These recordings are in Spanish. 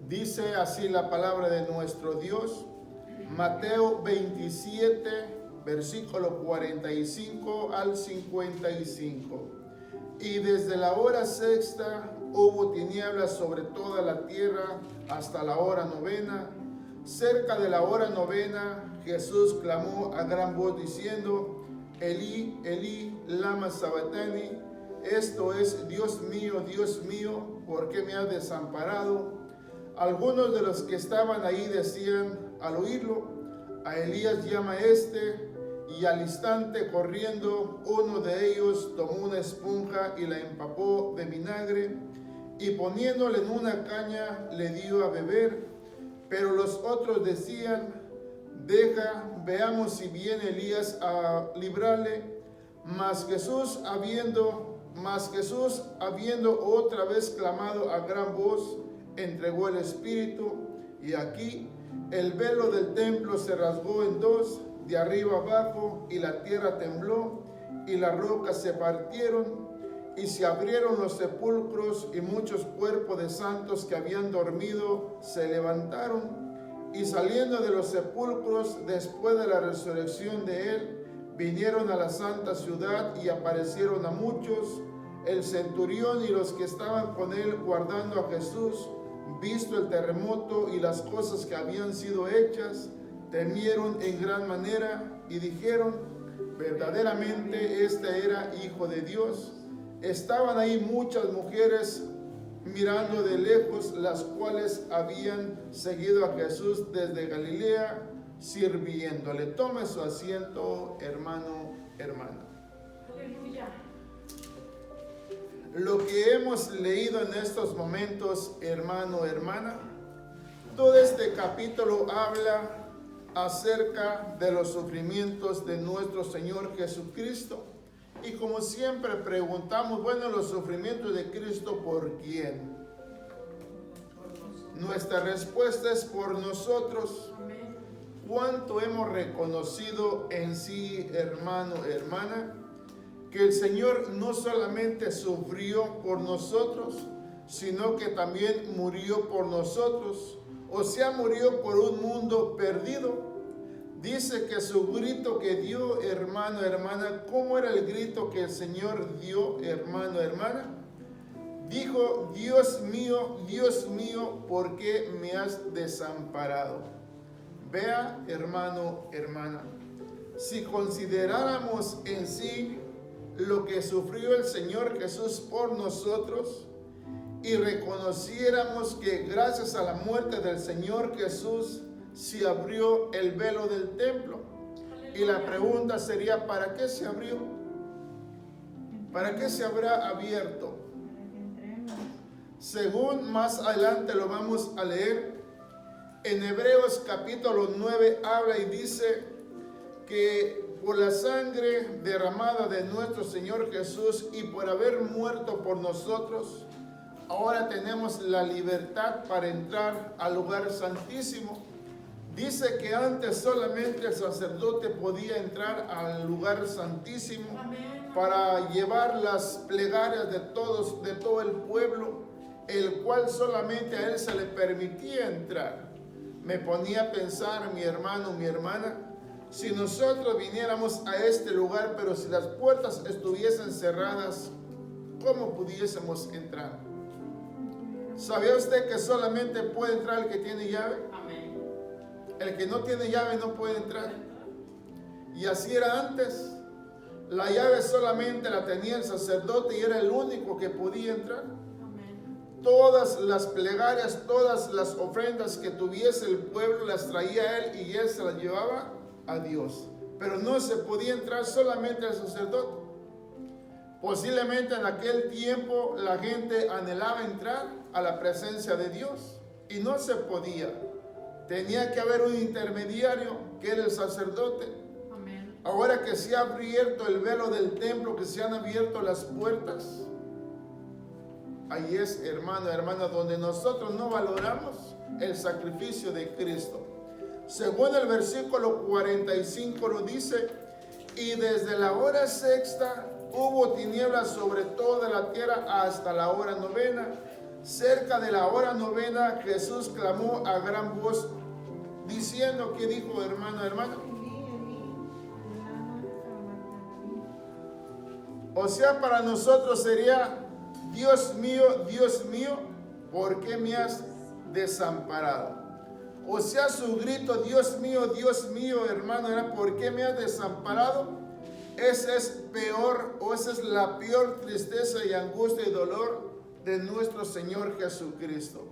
Dice así la palabra de nuestro Dios, Mateo 27, versículo 45 al 55. Y desde la hora sexta hubo tinieblas sobre toda la tierra hasta la hora novena. Cerca de la hora novena, Jesús clamó a gran voz diciendo, Elí, Elí, lama sabactani. Esto es, Dios mío, ¿por qué me has desamparado? Algunos de los que estaban ahí decían al oírlo, a Elías llama y al instante corriendo uno de ellos tomó una esponja y la empapó de vinagre y poniéndole en una caña le dio a beber. Pero los otros decían, deja, veamos si viene Elías a librarle. Mas Jesús habiendo otra vez clamado a gran voz, entregó el Espíritu, y aquí el velo del templo se rasgó en dos, de arriba abajo, y la tierra tembló, y las rocas se partieron, y se abrieron los sepulcros, y muchos cuerpos de santos que habían dormido se levantaron, y saliendo de los sepulcros, después de la resurrección de él, vinieron a la santa ciudad y aparecieron a muchos. El centurión y los que estaban con él guardando a Jesús, visto el terremoto y las cosas que habían sido hechas, temieron en gran manera y dijeron, verdaderamente este era Hijo de Dios. Estaban ahí muchas mujeres mirando de lejos, las cuales habían seguido a Jesús desde Galilea, sirviéndole. Tome su asiento, hermano, hermana. Aleluya. Lo que hemos leído en estos momentos, hermano, hermana, todo este capítulo habla acerca de los sufrimientos de nuestro Señor Jesucristo. Y como siempre preguntamos, bueno, los sufrimientos de Cristo, ¿por quién? Nuestra respuesta es por nosotros. ¿Cuánto hemos reconocido en sí, hermano, hermana, que el Señor no solamente sufrió por nosotros, sino que también murió por nosotros? O sea, murió por un mundo perdido. Dice que su grito que dio, hermano, hermana, ¿cómo era el grito que el Señor dio, hermano, hermana? Dijo, Dios mío, ¿por qué me has desamparado? Vea, hermano, hermana, si consideráramos en sí lo que sufrió el Señor Jesús por nosotros y reconociéramos que gracias a la muerte del Señor Jesús se abrió el velo del templo. Y la pregunta sería, ¿para qué se abrió? ¿Para qué se habrá abierto? Según más adelante lo vamos a leer, en Hebreos capítulo 9 habla y dice que por la sangre derramada de nuestro Señor Jesús y por haber muerto por nosotros, ahora tenemos la libertad para entrar al lugar santísimo. Dice que antes solamente el sacerdote podía entrar al lugar santísimo para llevar las plegarias de todo el pueblo, el cual solamente a él se le permitía entrar. Me ponía a pensar, mi hermano, mi hermana, si nosotros viniéramos a este lugar, pero si las puertas estuviesen cerradas, ¿cómo pudiésemos entrar? ¿Sabía usted que solamente puede entrar el que tiene llave? Amén. El que no tiene llave no puede entrar. Y así era antes. La llave solamente la tenía el sacerdote y era el único que podía entrar. Amén. Todas las plegarias, todas las ofrendas que tuviese el pueblo las traía él y él se las llevaba a Dios. Pero no se podía entrar solamente el sacerdote. Posiblemente en aquel tiempo la gente anhelaba entrar a la presencia de Dios y no se podía. Tenía que haber un intermediario que era el sacerdote. Amén. Ahora que se ha abierto el velo del templo, que se han abierto las puertas, ahí es, hermano, hermana, donde nosotros no valoramos el sacrificio de Cristo. Según el versículo 45 lo dice, y desde la hora sexta hubo tinieblas sobre toda la tierra hasta la hora novena. cerca de la hora novena, Jesús clamó a gran voz, diciendo, ¿qué dijo, hermano, hermana? O sea, para nosotros sería, Dios mío, ¿por qué me has desamparado? O sea, su grito, Dios mío, hermano, ¿por qué me has desamparado? Ese es peor, o esa es la peor tristeza y angustia y dolor de nuestro Señor Jesucristo.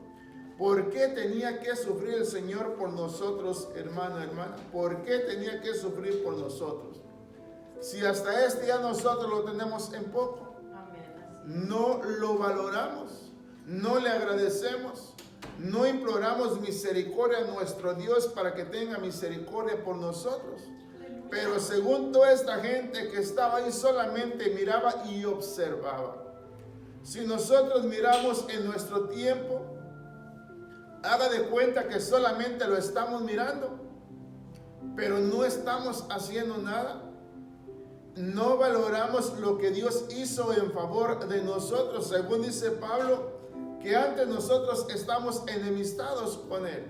¿Por qué tenía que sufrir el Señor por nosotros, hermano, hermana? ¿Por qué tenía que sufrir por nosotros? Si hasta este día nosotros lo tenemos en poco, no lo valoramos, no le agradecemos, no imploramos misericordia a nuestro Dios para que tenga misericordia por nosotros. Pero según toda esta gente que estaba ahí, solamente miraba y observaba. Si nosotros miramos en nuestro tiempo, haga de cuenta que solamente lo estamos mirando, pero no estamos haciendo nada. No valoramos lo que Dios hizo en favor de nosotros, según dice Pablo, que antes nosotros estamos enemistados con Él.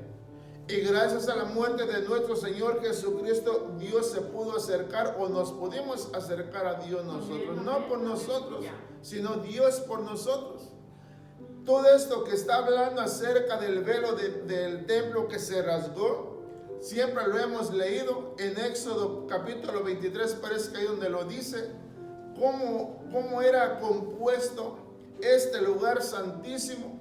Y gracias a la muerte de nuestro Señor Jesucristo, Dios se pudo acercar, o nos pudimos acercar a Dios nosotros. No por nosotros, sino Dios por nosotros. Todo esto que está hablando acerca del velo del templo que se rasgó, siempre lo hemos leído en Éxodo capítulo 23, parece que ahí donde lo dice, cómo era compuesto este lugar santísimo,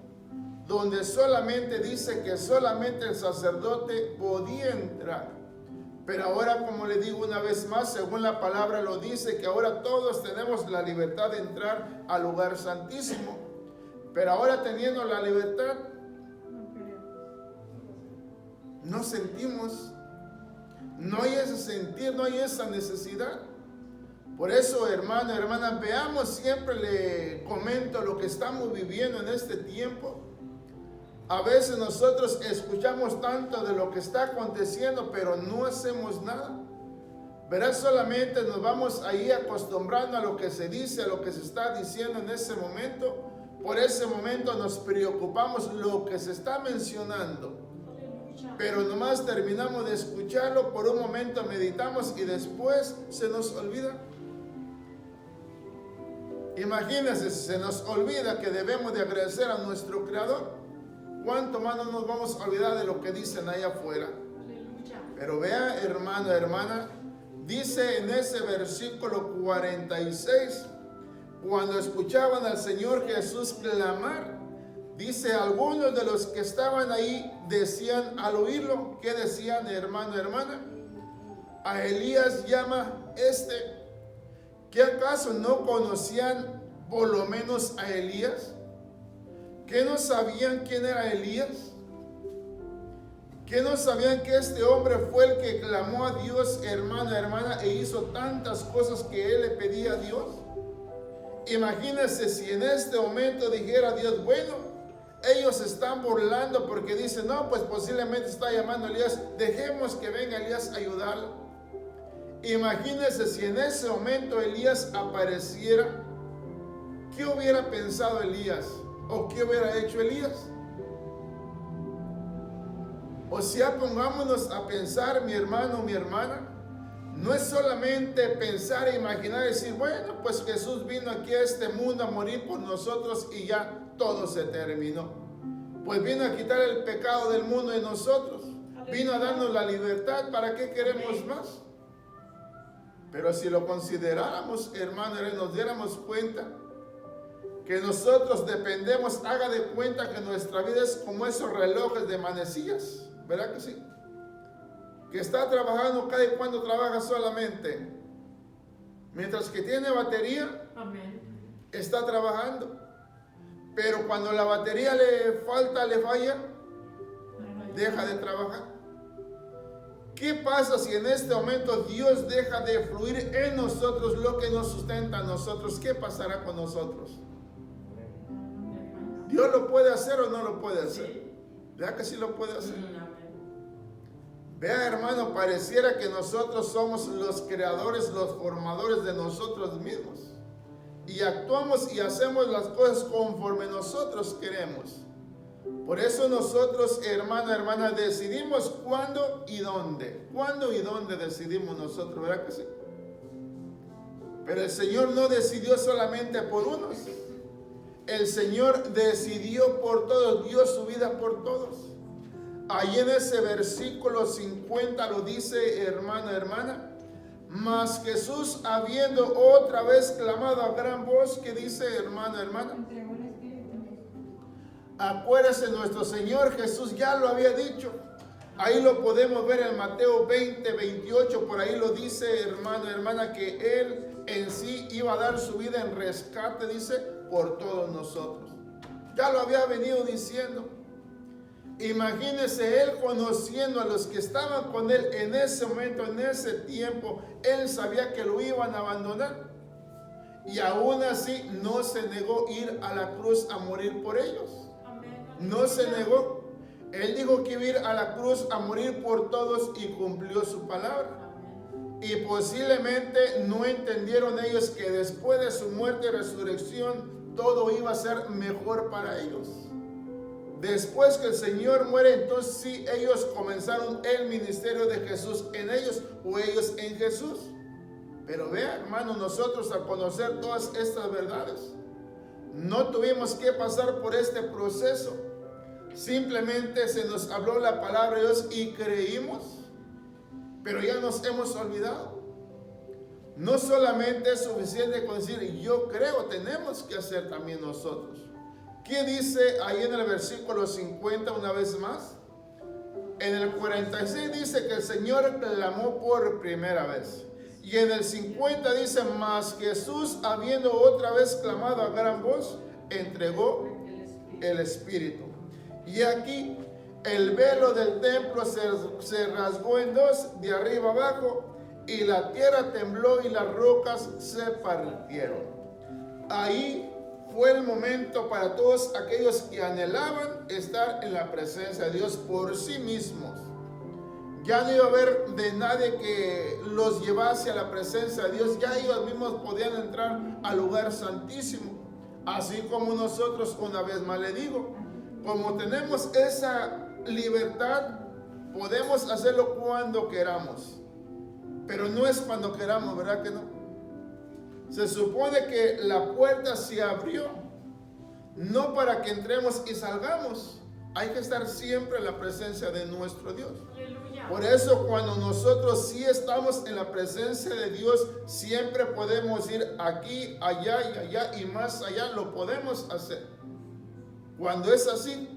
donde solamente dice que solamente el sacerdote podía entrar. Pero ahora, como le digo una vez más, según la palabra lo dice, que ahora todos tenemos la libertad de entrar al lugar santísimo. Pero ahora, teniendo la libertad, no sentimos, no hay ese sentir, no hay esa necesidad. Por eso, hermana, veamos, siempre le comento lo que estamos viviendo en este tiempo. A veces nosotros escuchamos tanto de lo que está aconteciendo, pero no hacemos nada. Verás, solamente nos vamos ahí acostumbrando a lo que se dice, a lo que se está diciendo en ese momento. Por ese momento nos preocupamos lo que se está mencionando. Pero nomás terminamos de escucharlo, por un momento meditamos y después se nos olvida. Imagínense, se nos olvida que debemos de agradecer a nuestro Creador. ¿Cuánto más no nos vamos a olvidar de lo que dicen ahí afuera? Pero vea, hermano, hermana, dice en ese versículo 46, cuando escuchaban al Señor Jesús clamar, dice, algunos de los que estaban ahí decían al oírlo, ¿qué decían, hermano, hermana? A Elías llama este. ¿Qué acaso no conocían por lo menos a Elías? ¿Qué no sabían quién era Elías? ¿Qué no sabían que este hombre fue el que clamó a Dios, hermana, hermana, e hizo tantas cosas que él le pedía a Dios? Imagínense si en este momento dijera Dios, bueno, ellos están burlando porque dicen, no, pues posiblemente está llamando a Elías, dejemos que venga Elías a ayudarlo. Imagínense si en ese momento Elías apareciera, ¿qué hubiera pensado Elías? ¿O qué hubiera hecho Elías? O sea, pongámonos a pensar, mi hermano, mi hermana, no es solamente pensar e imaginar y decir, bueno, pues Jesús vino aquí a este mundo a morir por nosotros y ya todo se terminó. Pues vino a quitar el pecado del mundo de nosotros, vino a darnos la libertad, ¿para qué queremos más? Pero si lo consideráramos, hermano, nos diéramos cuenta que nosotros dependemos, haga de cuenta que nuestra vida es como esos relojes de manecillas, ¿verdad que sí? Que está trabajando cada y cuando trabaja solamente. Mientras que tiene batería, está trabajando. Pero cuando la batería le falla, deja de trabajar. ¿Qué pasa si en este momento Dios deja de fluir en nosotros lo que nos sustenta a nosotros? ¿Qué pasará con nosotros? ¿Dios lo puede hacer o no lo puede hacer? ¿Verdad que sí lo puede hacer? Vea, hermano, pareciera que nosotros somos los creadores, los formadores de nosotros mismos. y actuamos y hacemos las cosas conforme nosotros queremos. Por eso nosotros, hermana, decidimos cuándo y dónde. Cuándo y dónde decidimos nosotros, ¿verdad que sí? Pero el Señor no decidió solamente por unos. El Señor decidió por todos, dio su vida por todos. Ahí en ese versículo 50 lo dice, hermana. Mas Jesús, habiendo otra vez clamado a gran voz, que dice, hermana, acuérdese, nuestro Señor Jesús ya lo había dicho. Ahí lo podemos ver en Mateo 20, 28, por ahí lo dice, hermana, que Él en sí iba a dar su vida en rescate, dice, por todos nosotros. Ya lo había venido diciendo. Imagínese Él conociendo a los que estaban con Él en ese momento, en ese tiempo. Él sabía que lo iban a abandonar. Y aún así no se negó ir a la cruz a morir por ellos. No se negó. Él dijo que iba a ir a la cruz a morir por todos y cumplió su palabra. Y posiblemente no entendieron ellos que después de su muerte y resurrección todo iba a ser mejor para ellos. Después que el Señor muere, entonces sí, ellos comenzaron el ministerio de Jesús en ellos o ellos en Jesús. Pero vea, hermano, nosotros al conocer todas estas verdades, no tuvimos que pasar por este proceso. Simplemente se nos habló la palabra de Dios y creímos, pero ya nos hemos olvidado. No solamente es suficiente con decir yo creo, tenemos que hacer también nosotros. ¿Qué dice ahí en el versículo 50 una vez más? En el 46 dice que el Señor clamó por primera vez. Y en el 50 dice, mas Jesús, habiendo otra vez clamado a gran voz, entregó el Espíritu. Y aquí el velo del templo se rasgó en dos, de arriba abajo, y la tierra tembló y las rocas se partieron. Ahí fue el momento para todos aquellos que anhelaban estar en la presencia de Dios por sí mismos. Ya no iba a haber de nadie que los llevase a la presencia de Dios. Ya ellos mismos podían entrar al lugar santísimo. Así como nosotros, una vez más le digo, como tenemos esa libertad, podemos hacerlo cuando queramos. Pero no es cuando queramos, ¿verdad que no? Se supone que la puerta se abrió, no para que entremos y salgamos. Hay que estar siempre en la presencia de nuestro Dios. Aleluya. Por eso cuando nosotros sí estamos en la presencia de Dios, siempre podemos ir aquí, allá y allá y más allá, lo podemos hacer. Cuando es así,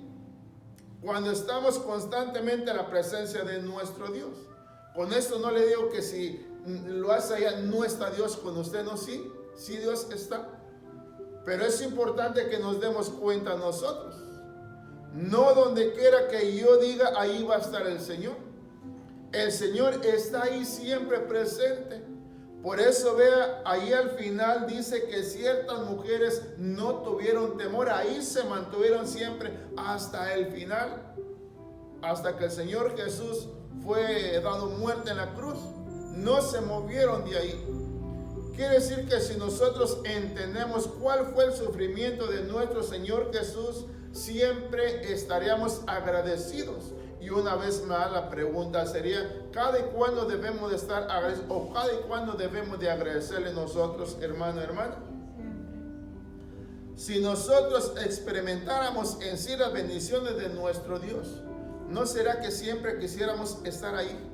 cuando estamos constantemente en la presencia de nuestro Dios. Con esto no le digo que si lo hace allá no está Dios con usted, no, sí Dios está. Pero es importante que nos demos cuenta nosotros. No donde quiera que yo diga, ahí va a estar el Señor. El Señor está ahí siempre presente. Por eso vea, ahí al final dice que ciertas mujeres no tuvieron temor. Ahí se mantuvieron siempre hasta el final. Hasta que el Señor Jesús fue dado muerte en la cruz. No se movieron de ahí. Quiere decir que si nosotros entendemos cuál fue el sufrimiento de nuestro Señor Jesús, siempre estaríamos agradecidos. Y una vez más la pregunta sería, ¿cada y cuándo debemos de estar agradecidos? ¿O cada y cuándo debemos de agradecerle nosotros, hermano, hermana? Si nosotros experimentáramos en sí las bendiciones de nuestro Dios, ¿no será que siempre quisiéramos estar ahí?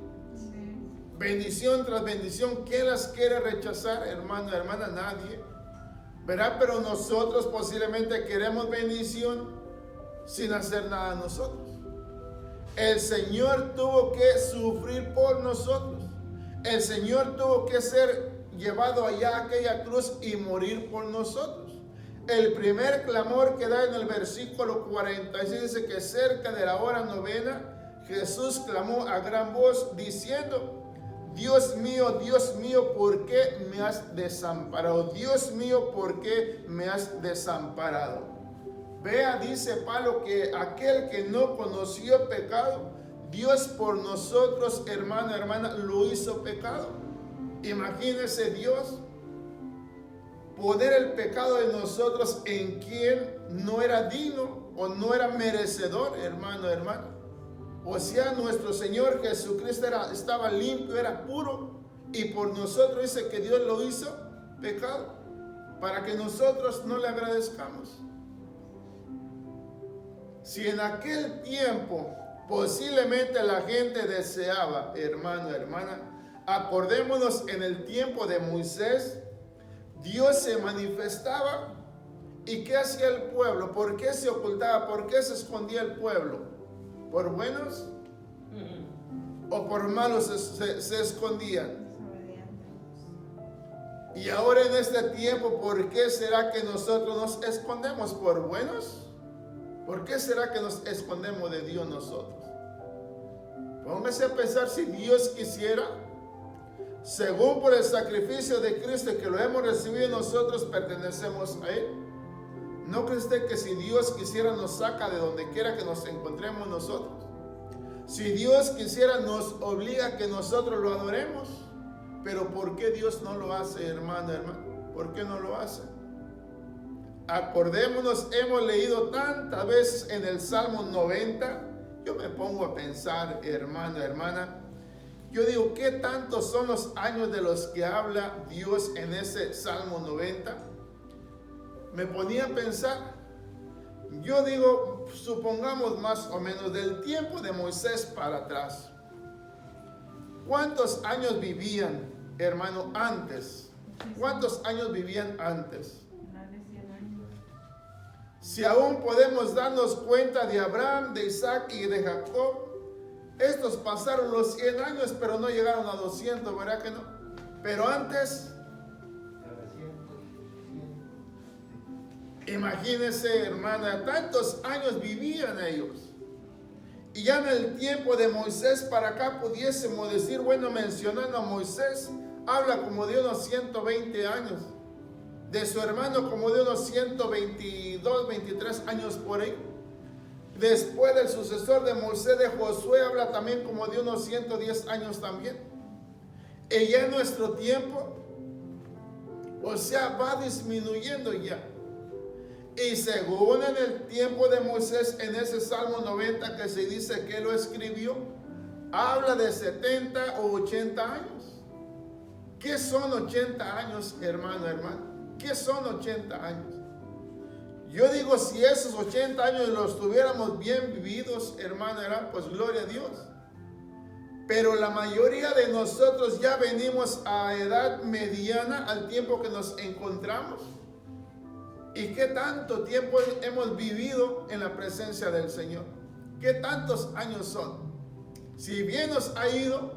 Bendición tras bendición, ¿quién las quiere rechazar, hermano, hermana? Nadie, ¿verdad? Pero nosotros posiblemente queremos bendición sin hacer nada nosotros. El Señor tuvo que sufrir por nosotros. El Señor tuvo que ser llevado allá a aquella cruz y morir por nosotros. El primer clamor que da en el versículo 46 dice que cerca de la hora novena, Jesús clamó a gran voz diciendo, Dios mío, ¿por qué me has desamparado? Dios mío, ¿por qué me has desamparado? Vea, dice Pablo, que aquel que no conoció pecado, Dios por nosotros, hermano, hermana, lo hizo pecado. Imagínese Dios poner el pecado de nosotros en quien no era digno o no era merecedor, hermano, hermana. O sea, nuestro Señor Jesucristo estaba limpio, era puro, y por nosotros dice que Dios lo hizo pecado, para que nosotros no le agradezcamos. Si en aquel tiempo posiblemente la gente deseaba, hermano, hermana, acordémonos en el tiempo de Moisés, Dios se manifestaba. ¿Y qué hacía el pueblo? ¿Por qué se ocultaba? ¿Por qué se escondía el pueblo? ¿Por buenos? ¿O por malos se escondían? Y ahora en este tiempo, ¿por qué será que nosotros nos escondemos? ¿Por buenos? ¿Por qué será que nos escondemos de Dios nosotros? Póngase a pensar, si Dios quisiera, según por el sacrificio de Cristo que lo hemos recibido, nosotros pertenecemos a Él. ¿No cree usted que si Dios quisiera nos saca de donde quiera que nos encontremos nosotros? Si Dios quisiera nos obliga a que nosotros lo adoremos. Pero ¿por qué Dios no lo hace, hermano, hermano? ¿Por qué no lo hace? Acordémonos, hemos leído tantas veces en el Salmo 90. Yo me pongo a pensar, hermano, hermana. Yo digo, ¿qué tantos son los años de los que habla Dios en ese Salmo 90? Me ponía a pensar. Yo digo, supongamos más o menos del tiempo de Moisés para atrás. ¿Cuántos años vivían, hermano, antes? ¿Cuántos años vivían antes? Si aún podemos darnos cuenta de Abraham, de Isaac y de Jacob, estos pasaron los 100 años, pero no llegaron a 200, ¿verdad que no? Pero antes, imagínense, hermana, tantos años vivían ellos. Y ya en el tiempo de Moisés para acá pudiésemos decir, bueno, mencionando a Moisés, habla como de unos 120 años. De su hermano como de unos 122, 23 años por ahí. Después del sucesor de Moisés, de Josué, habla también como de unos 110 años también. Y ya en nuestro tiempo, o sea, va disminuyendo ya. Y según en el tiempo de Moisés, en ese Salmo 90 que se dice que lo escribió, habla de 70 o 80 años. ¿Qué son 80 años, hermano, hermano? ¿Qué son 80 años? Yo digo, si esos 80 años los tuviéramos bien vividos, hermano, pues gloria a Dios. Pero la mayoría de nosotros ya venimos a edad mediana, al tiempo que nos encontramos. ¿Y qué tanto tiempo hemos vivido en la presencia del Señor? ¿Qué tantos años son? Si bien nos ha ido,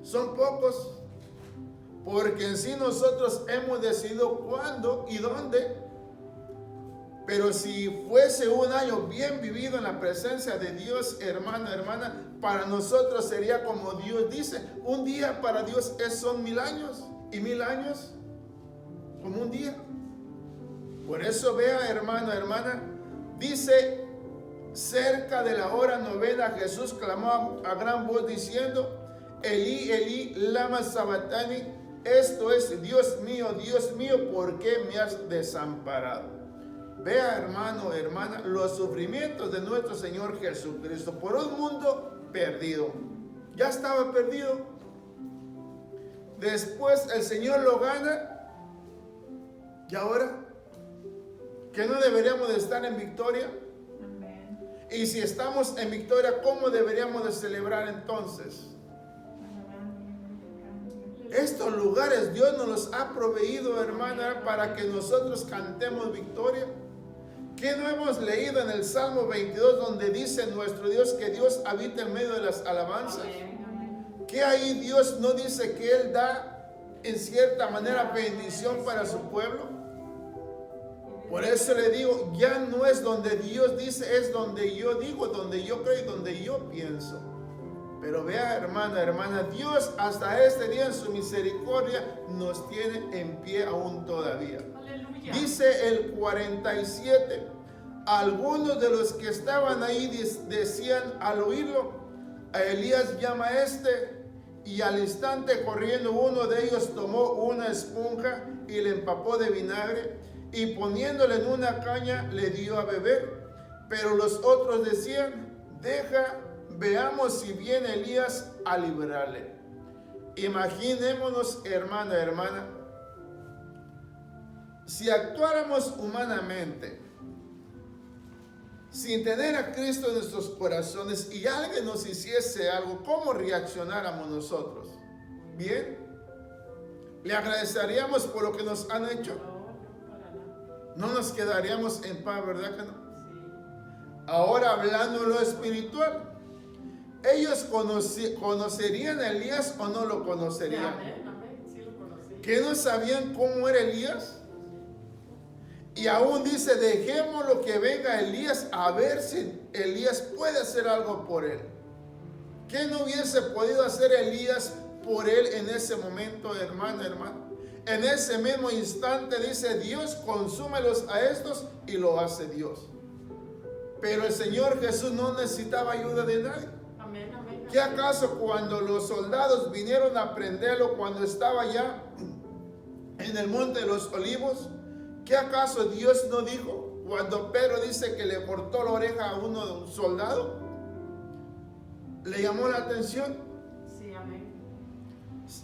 son pocos. Porque en sí nosotros hemos decidido cuándo y dónde. Pero si fuese un año bien vivido en la presencia de Dios, hermano, hermana, para nosotros sería como Dios dice. Un día para Dios son 1000 años. Y 1000 años como un día. Por eso vea, hermano, hermana, dice, cerca de la hora novena, Jesús clamó a gran voz diciendo, Elí, Elí, lama sabachthani. Esto es, Dios mío, ¿por qué me has desamparado? Vea, hermano, hermana, los sufrimientos de nuestro Señor Jesucristo por un mundo perdido. Ya estaba perdido. Después el Señor lo gana. ¿Y ahora? ¿Que no deberíamos de estar en victoria? Amén. Y si estamos en victoria, ¿cómo deberíamos de celebrar entonces? Estos lugares Dios nos los ha proveído, hermana, para que nosotros cantemos victoria. ¿Qué no hemos leído en el Salmo 22 donde dice nuestro Dios que Dios habita en medio de las alabanzas? ¿Qué ahí Dios no dice que Él da en cierta manera bendición para su pueblo? Por eso le digo, ya no es donde Dios dice, es donde yo digo, donde yo creo y donde yo pienso. Pero vea, hermana, hermana, Dios hasta este día en su misericordia nos tiene en pie aún todavía. Aleluya. Dice el 47, algunos de los que estaban ahí decían al oírlo, a Elías llama a este. Y al instante corriendo uno de ellos tomó una esponja y le empapó de vinagre y poniéndole en una caña le dio a beber. Pero los otros decían, deja, veamos si viene Elías a librarle. Imaginémonos, hermana, si actuáramos humanamente, sin tener a Cristo en nuestros corazones y alguien nos hiciese algo, ¿cómo reaccionáramos nosotros? ¿Bien? ¿Le agradeceríamos por lo que nos han hecho? No nos quedaríamos en paz, ¿verdad que no? Ahora hablando de lo espiritual, ¿ellos conocerían a Elías o no lo conocerían? Sí lo conocí. ¿Que no sabían cómo era Elías? Y aún dice, dejémoslo que venga Elías a ver si Elías puede hacer algo por él. ¿Qué no hubiese podido hacer Elías por él en ese momento, hermano? En ese mismo instante dice Dios, consúmelos a estos, y lo hace Dios. Pero el Señor Jesús no necesitaba ayuda de nadie. Amén, amén. ¿Qué acaso cuando los soldados vinieron a prenderlo cuando estaba ya en el monte de los olivos? ¿Qué acaso Dios no dijo? Cuando Pedro dice que le cortó la oreja a uno de un soldado, ¿le llamó la atención? Sí, amén.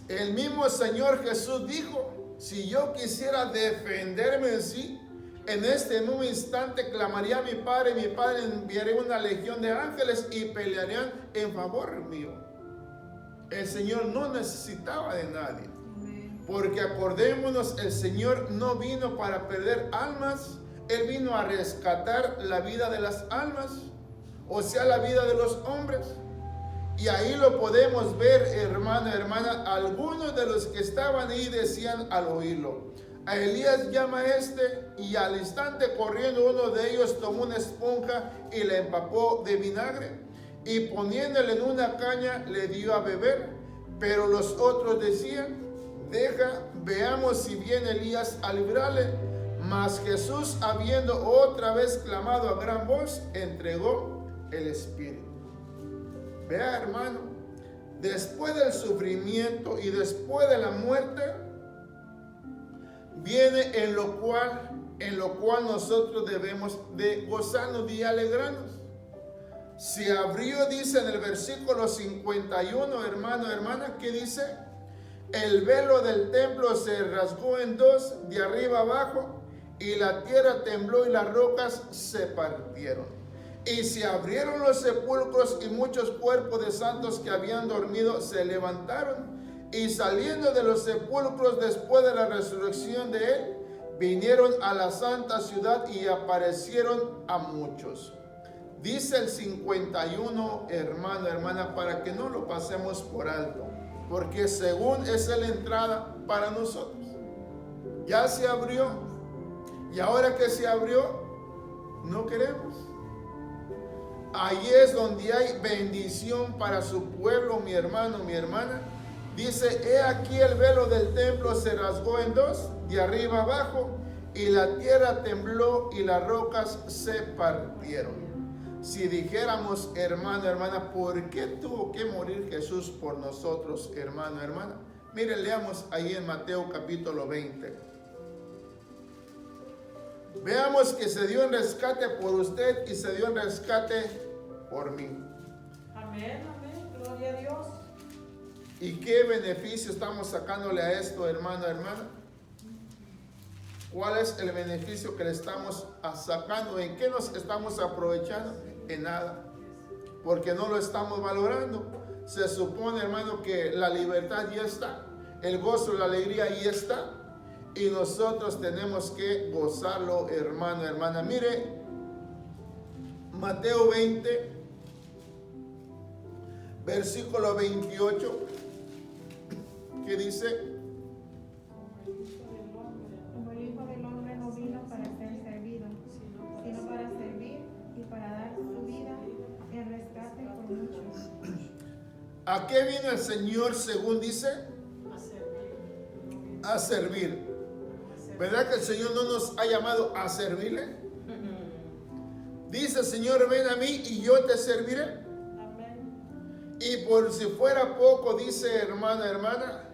El mismo Señor Jesús dijo, si yo quisiera defenderme en sí, en este mismo instante clamaría a mi Padre enviaría una legión de ángeles y pelearían en favor mío. El Señor no necesitaba de nadie. Porque acordémonos, el Señor no vino para perder almas, Él vino a rescatar la vida de las almas, o sea, la vida de los hombres. Y ahí lo podemos ver, hermana, algunos de los que estaban ahí decían al oírlo, a Elías llama a este, y al instante corriendo uno de ellos tomó una esponja y la empapó de vinagre, y poniéndole en una caña le dio a beber. Pero los otros decían, deja, veamos si viene Elías a librarle. Mas Jesús, habiendo otra vez clamado a gran voz, entregó el Espíritu. Vea, hermano, después del sufrimiento y después de la muerte, viene en lo cual nosotros debemos de gozarnos y alegrarnos. Se abrió, dice en el versículo 51, hermana, que dice, el velo del templo se rasgó en dos, de arriba abajo, y la tierra tembló y las rocas se partieron. Y se abrieron los sepulcros y muchos cuerpos de santos que habían dormido se levantaron. Y saliendo de los sepulcros después de la resurrección de él, vinieron a la santa ciudad y aparecieron a muchos. Dice el 51, hermana, para que no lo pasemos por alto. Porque según es la entrada para nosotros. Ya se abrió. Y ahora que se abrió, no queremos. Ahí es donde hay bendición para su pueblo, mi hermano, mi hermana. Dice, he aquí el velo del templo se rasgó en dos, de arriba abajo, y la tierra tembló y las rocas se partieron. Si dijéramos, hermana, ¿por qué tuvo que morir Jesús por nosotros, hermana? Mire, leamos ahí en Mateo capítulo 20. Veamos que se dio en rescate por usted y se dio en rescate por mí. Amén, gloria a Dios. ¿Y qué beneficio estamos sacándole a esto, hermana? ¿Cuál es el beneficio que le estamos sacando? ¿En qué nos estamos aprovechando? En nada, porque no lo estamos valorando. Se supone, hermano, que la libertad ya está, el gozo, la alegría ya está, y nosotros tenemos que gozarlo, hermana. Mire, Mateo 20, versículo 28, que dice, como el Hijo del Hombre no vino para ser servido, sino para servir y para dar su vida en rescate por muchos. ¿a qué vino el Señor según dice? A servir. ¿Verdad que el Señor no nos ha llamado a servirle? Dice el Señor, ven a mí y yo te serviré. Y por si fuera poco, dice hermana,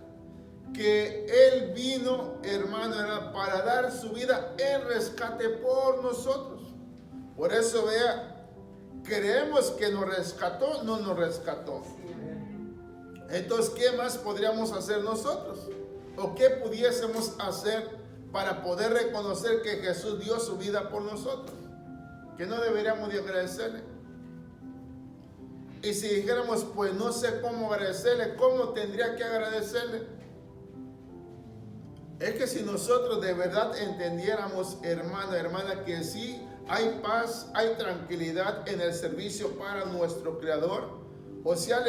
que Él vino, hermana, para dar su vida en rescate por nosotros. Por eso vea, creemos que nos rescató, no nos rescató. Entonces, ¿qué más podríamos hacer nosotros? ¿O qué pudiésemos hacer para poder reconocer que Jesús dio su vida por nosotros? Que no deberíamos de agradecerle. Y si dijéramos, pues no sé cómo agradecerle, ¿cómo tendría que agradecerle? Es que si nosotros de verdad entendiéramos, hermana, que sí hay paz, hay tranquilidad en el servicio para nuestro Creador. O sea,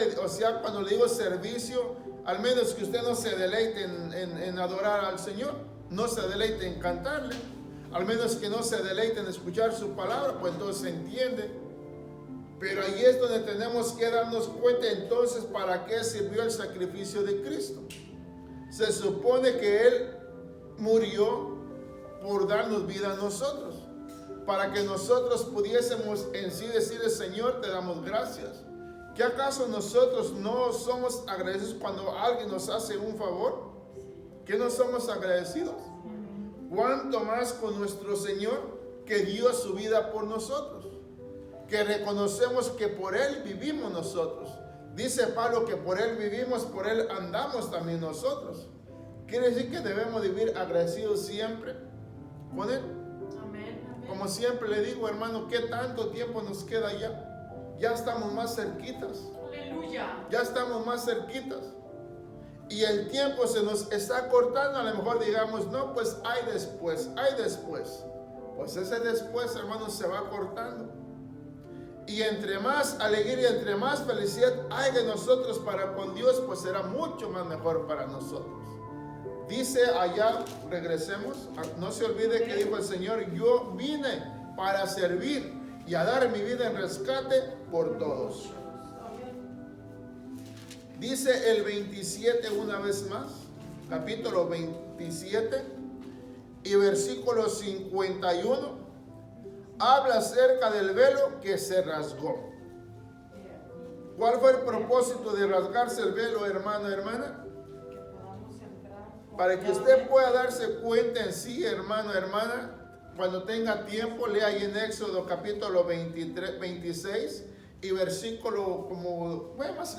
cuando le digo servicio, al menos que usted no se deleite en adorar al Señor, no se deleite en cantarle, al menos que no se deleite en escuchar su palabra, pues entonces se entiende. Pero ahí es donde tenemos que darnos cuenta entonces para qué sirvió el sacrificio de Cristo. Se supone que Él murió por darnos vida a nosotros, para que nosotros pudiésemos en sí decirle, Señor, te damos gracias. ¿Qué acaso nosotros no somos agradecidos cuando alguien nos hace un favor? ¿Que no somos agradecidos? ¿Cuánto más con nuestro Señor que dio su vida por nosotros? Que reconocemos que por Él vivimos nosotros. Dice Pablo que por Él vivimos, por Él andamos también nosotros. Quiere decir que debemos vivir agradecidos siempre con Él. Amén, amén. Como siempre le digo, hermano, ¿qué tanto tiempo nos queda ya? Ya estamos más cerquitas. Aleluya. Ya estamos más cerquitas. Y el tiempo se nos está cortando. A lo mejor digamos, no, pues hay después, hay después. Pues ese después, hermanos, se va cortando. Y entre más alegría, entre más felicidad hay de nosotros para con Dios, pues será mucho más mejor para nosotros. Dice allá, regresemos, no se olvide que dijo el Señor, yo vine para servir y a dar mi vida en rescate por todos. Dice el 27 una vez más, capítulo 27 y versículo 51, habla acerca del velo que se rasgó. ¿Cuál fue el propósito de rasgarse el velo, hermana? Para que usted pueda darse cuenta en sí, hermana, cuando tenga tiempo, lea ahí en Éxodo capítulo 26 y versículo,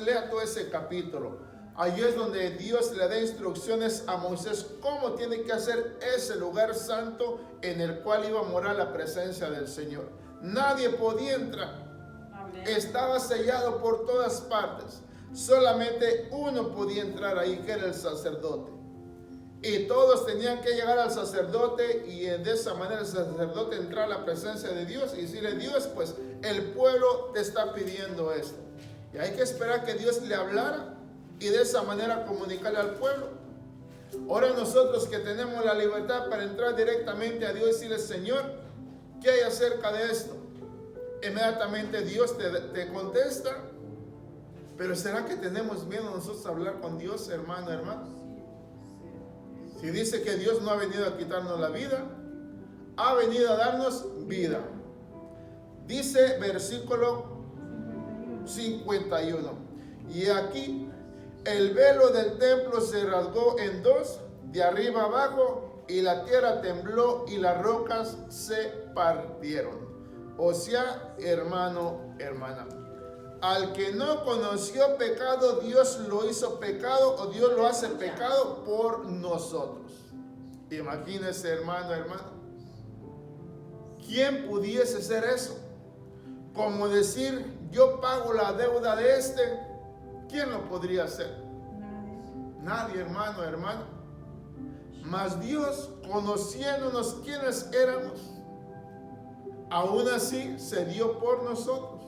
lea todo ese capítulo. Allí es donde Dios le da instrucciones a Moisés cómo tiene que hacer ese lugar santo en el cual iba a morar la presencia del Señor. Nadie podía entrar. Amén. Estaba sellado por todas partes. Solamente uno podía entrar ahí, que era el sacerdote. Y todos tenían que llegar al sacerdote y de esa manera el sacerdote entrar a la presencia de Dios y decirle, Dios, pues el pueblo te está pidiendo esto. Y hay que esperar que Dios le hablara y de esa manera comunicarle al pueblo. Ahora nosotros que tenemos la libertad para entrar directamente a Dios y decirle, Señor, ¿qué hay acerca de esto? Inmediatamente Dios te contesta. Pero ¿será que tenemos miedo nosotros a hablar con Dios, hermano? Si dice que Dios no ha venido a quitarnos la vida, ha venido a darnos vida. Dice versículo 51. Y aquí el velo del templo se rasgó en dos, de arriba abajo, y la tierra tembló y las rocas se partieron. O sea, hermana, al que no conoció pecado, Dios lo hizo pecado, o Dios lo hace pecado por nosotros. Imagínese, hermano. ¿Quién pudiese ser eso? Como decir, yo pago la deuda de este. ¿Quién lo podría hacer? Nadie, hermano. Mas Dios, conociéndonos quiénes éramos, aún así se dio por nosotros.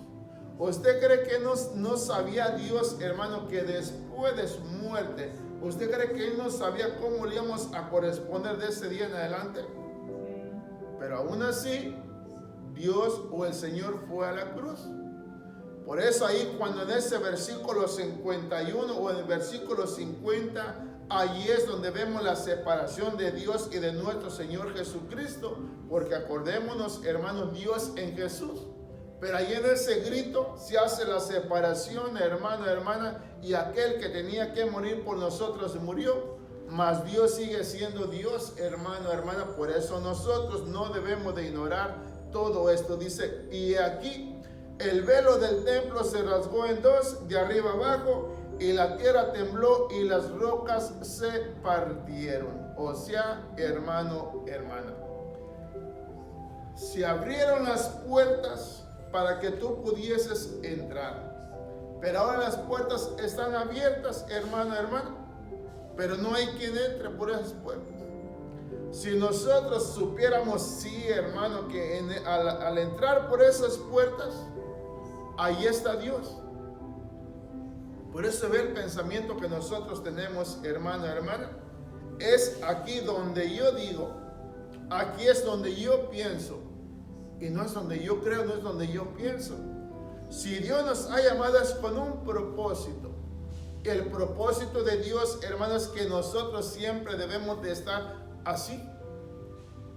¿Usted cree que no sabía Dios, hermano, que después de su muerte, usted cree que Él no sabía cómo le íbamos a corresponder de ese día en adelante? Pero aún así, Dios o el Señor fue a la cruz. Por eso ahí cuando en ese versículo 51 o en el versículo 50, allí es donde vemos la separación de Dios y de nuestro Señor Jesucristo. Porque acordémonos, hermanos, Dios en Jesús. Pero ahí en ese grito se hace la separación, hermano, hermana, y aquel que tenía que morir por nosotros murió, mas Dios sigue siendo Dios, hermano, hermana. Por eso nosotros no debemos de ignorar todo esto. Dice, y aquí el velo del templo se rasgó en dos, de arriba abajo, y la tierra tembló y las rocas se partieron. O sea, hermano, hermana, se abrieron las puertas para que tú pudieses entrar. Pero ahora las puertas están abiertas, hermano, hermana, pero no hay quien entre por esas puertas. Si nosotros supiéramos, sí, hermano, que al entrar por esas puertas, ahí está Dios. Por eso ve el pensamiento que nosotros tenemos, hermano, hermana. Es aquí donde yo digo, aquí es donde yo pienso. Y no es donde yo creo, no es donde yo pienso. Si Dios nos ha llamado es con un propósito. El propósito de Dios, hermanos, es que nosotros siempre debemos de estar así.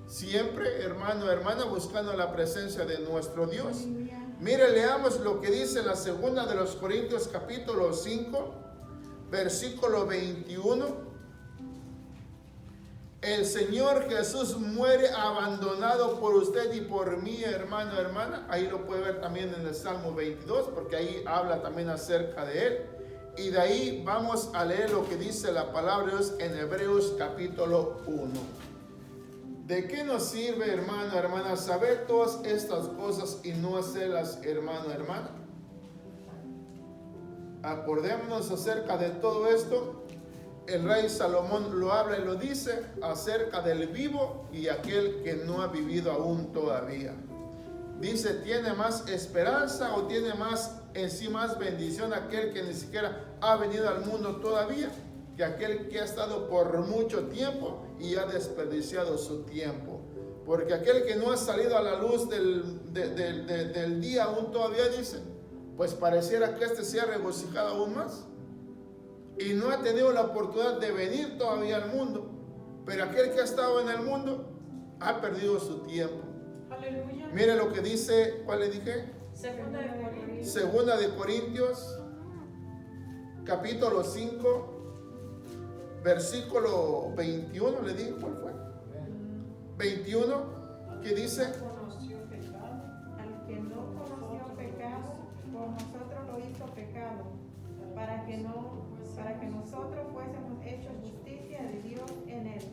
Siempre, hermano, hermana, buscando la presencia de nuestro Dios. Mire, leamos lo que dice la segunda de los Corintios, capítulo 5, versículo 21. El Señor Jesús muere abandonado por usted y por mí, hermano, hermana. Ahí lo puede ver también en el Salmo 22, porque ahí habla también acerca de él. Y de ahí vamos a leer lo que dice la palabra de Dios en Hebreos capítulo 1. ¿De qué nos sirve, hermano, hermana, saber todas estas cosas y no hacerlas, hermano, hermana? Acordémonos acerca de todo esto. El rey Salomón lo habla y lo dice acerca del vivo y aquel que no ha vivido aún todavía. Dice, ¿tiene más esperanza o tiene más en sí más bendición aquel que ni siquiera ha venido al mundo todavía, que aquel que ha estado por mucho tiempo y ha desperdiciado su tiempo? Porque aquel que no ha salido a la luz del día aún todavía, dice, pues pareciera que este se ha regocijado aún más y no ha tenido la oportunidad de venir todavía al mundo. Pero aquel que ha estado en el mundo ha perdido su tiempo. Aleluya. Mire lo que dice, ¿cuál le dije? Segunda de Corintios. Segunda de Corintios, capítulo 5, versículo 21, le dije, ¿cuál fue? 21, ¿qué dice? Conoció pecado. Al que no conoció pecado, por nosotros lo hizo pecado, para que nosotros fuésemos hechos justicia de Dios en él.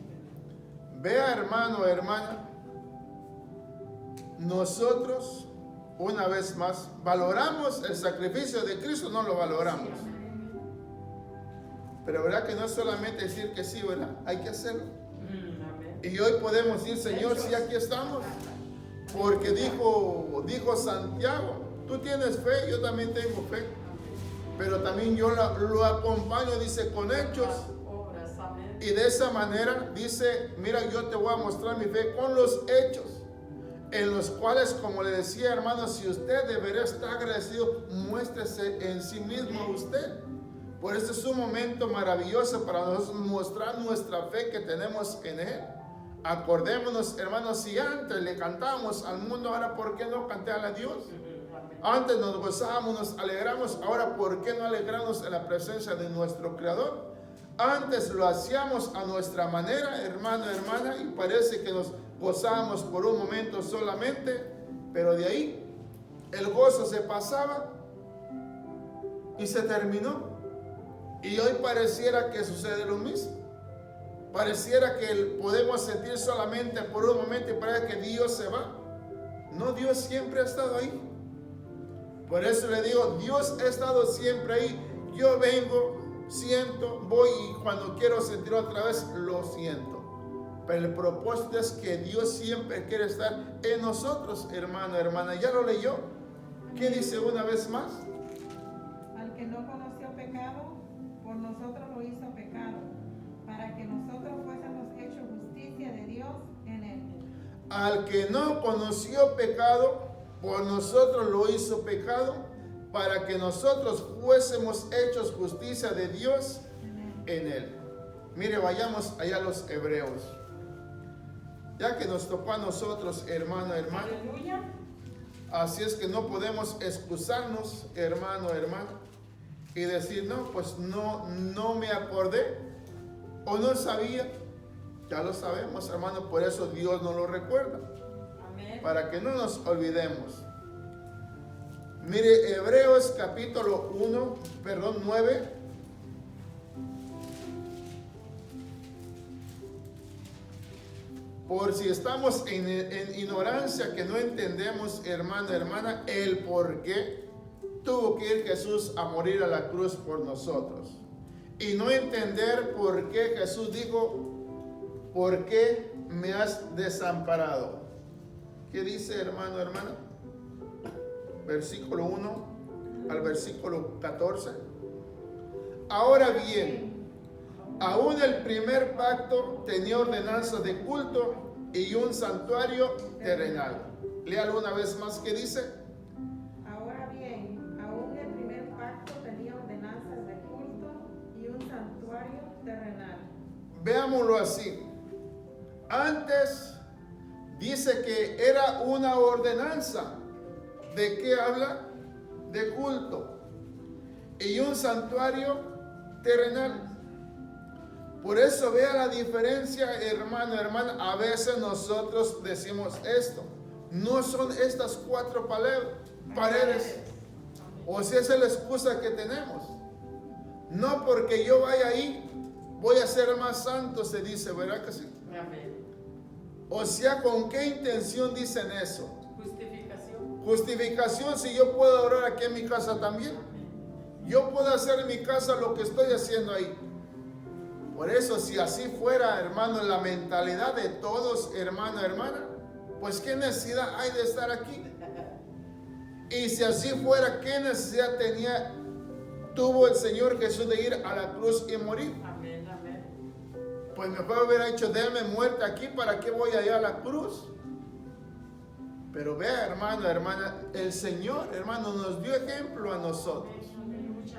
Vea, hermano, hermana, nosotros, una vez más, ¿valoramos el sacrificio de Cristo? No lo valoramos. Pero verdad que no es solamente decir que sí, ¿verdad? Hay que hacerlo. Y hoy podemos decir, Señor, sí, aquí estamos. Porque dijo Santiago, tú tienes fe, yo también tengo fe. Pero también yo lo acompaño, dice, con hechos. Y de esa manera dice, mira, yo te voy a mostrar mi fe con los hechos, en los cuales, como le decía, hermano, si usted debería estar agradecido, muéstrese en sí mismo a usted. Por eso es un momento maravilloso para nosotros mostrar nuestra fe que tenemos en Él. Acordémonos, hermanos, si antes le cantábamos al mundo, ahora ¿por qué no cantarle a Dios? Antes nos gozábamos, nos alegramos, ahora ¿por qué no alegrarnos en la presencia de nuestro Creador? Antes lo hacíamos a nuestra manera, hermano, hermana, y parece que nos gozábamos por un momento solamente, pero de ahí el gozo se pasaba y se terminó. Y hoy pareciera que sucede lo mismo. Pareciera que podemos sentir solamente por un momento y parece que Dios se va. No, Dios siempre ha estado ahí. Por eso le digo, Dios ha estado siempre ahí. Yo vengo, siento, voy y cuando quiero sentir otra vez, lo siento. Pero el propósito es que Dios siempre quiere estar en nosotros, hermano, hermana. ¿Ya lo leyó? ¿Qué dice una vez más? Al que no conoció pecado, por nosotros lo hizo pecado, para que nosotros fuésemos hechos justicia de Dios en él. Al que no conoció pecado, por nosotros lo hizo pecado, para que nosotros fuésemos hechos justicia de Dios en él. Mire, vayamos allá a los Hebreos. Ya que nos tocó a nosotros, hermano, hermano. Aleluya. Así es que no podemos excusarnos, hermano, hermana, y decir, no, pues no me acordé o no sabía. Ya lo sabemos, hermano, por eso Dios nos lo recuerda, Amén. para que no nos olvidemos. Mire, Hebreos capítulo 9. Por si estamos en ignorancia, que no entendemos, hermano, hermana, el por qué tuvo que ir Jesús a morir a la cruz por nosotros. Y no entender por qué Jesús dijo, ¿por qué me has desamparado? ¿Qué dice, hermano, hermana? Versículo 1 al versículo 14. Ahora bien, aún el primer pacto tenía ordenanzas de culto y un santuario terrenal. Léalo una vez más, ¿qué dice? Ahora bien, aún el primer pacto tenía ordenanzas de culto y un santuario terrenal. Veámoslo así. Antes dice que era una ordenanza. ¿De qué habla? De culto y un santuario terrenal. Por eso vea la diferencia, hermano, hermana. A veces nosotros decimos esto. No son estas 4 paredes. O si esa es la excusa que tenemos. No porque yo vaya ahí, voy a ser más santo, se dice, ¿verdad que sí? Amén. O sea, ¿con qué intención dicen eso? Justificación. Justificación, si yo puedo orar aquí en mi casa también. Yo puedo hacer en mi casa lo que estoy haciendo ahí. Por eso, si así fuera, hermano, la mentalidad de todos, hermano, hermana, pues qué necesidad hay de estar aquí. Y si así fuera, ¿qué necesidad tuvo el Señor Jesús de ir a la cruz y morir? Amén, amén. Pues mejor hubiera dicho, déjame muerte aquí, ¿para qué voy allá a la cruz? Pero vea, hermano, hermana, el Señor, hermano, nos dio ejemplo a nosotros.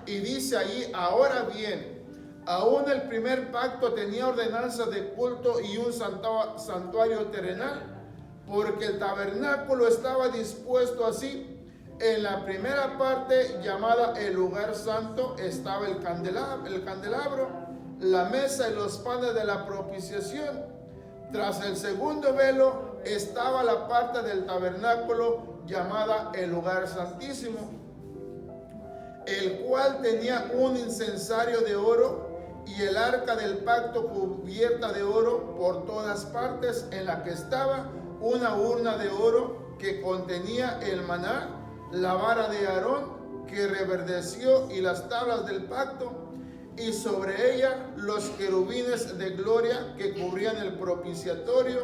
Y dice ahí, ahora bien, aún el primer pacto tenía ordenanzas de culto y un santuario terrenal, porque el tabernáculo estaba dispuesto así. En la primera parte, llamada el lugar santo, estaba el candelabro, la mesa y los panes de la propiciación. Tras el segundo velo estaba la parte del tabernáculo llamada el lugar santísimo, el cual tenía un incensario de oro y el arca del pacto cubierta de oro por todas partes, en la que estaba una urna de oro que contenía el maná, la vara de Aarón que reverdeció y las tablas del pacto, y sobre ella los querubines de gloria que cubrían el propiciatorio,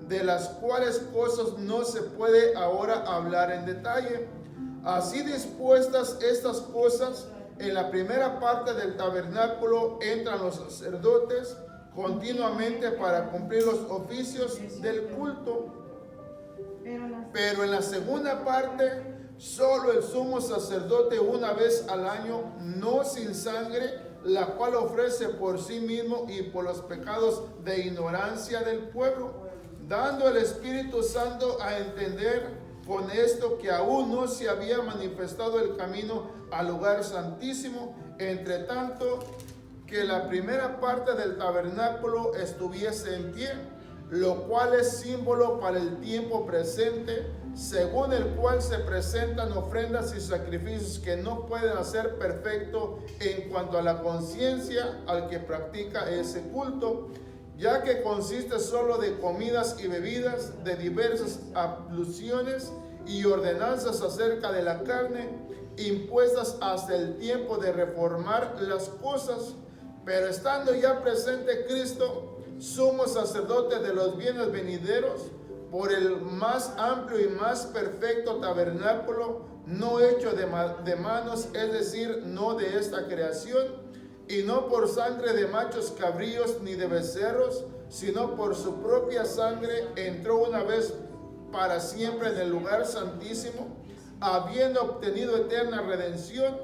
de las cuales cosas no se puede ahora hablar en detalle. Así dispuestas estas cosas, en la primera parte del tabernáculo entran los sacerdotes continuamente para cumplir los oficios del culto. Pero en la segunda parte, solo el sumo sacerdote una vez al año, no sin sangre, la cual ofrece por sí mismo y por los pecados de ignorancia del pueblo, dando al Espíritu Santo a entender con esto que aún no se había manifestado el camino al lugar santísimo, entre tanto que la primera parte del tabernáculo estuviese en pie, lo cual es símbolo para el tiempo presente, según el cual se presentan ofrendas y sacrificios que no pueden hacer perfecto en cuanto a la conciencia al que practica ese culto, ya que consiste solo de comidas y bebidas, de diversas abluciones y ordenanzas acerca de la carne, impuestas hasta el tiempo de reformar las cosas. Pero estando ya presente Cristo, sumo sacerdote de los bienes venideros, por el más amplio y más perfecto tabernáculo, no hecho de manos, es decir, no de esta creación, y no por sangre de machos cabríos ni de becerros, sino por su propia sangre, entró una vez para siempre en el lugar santísimo, habiendo obtenido eterna redención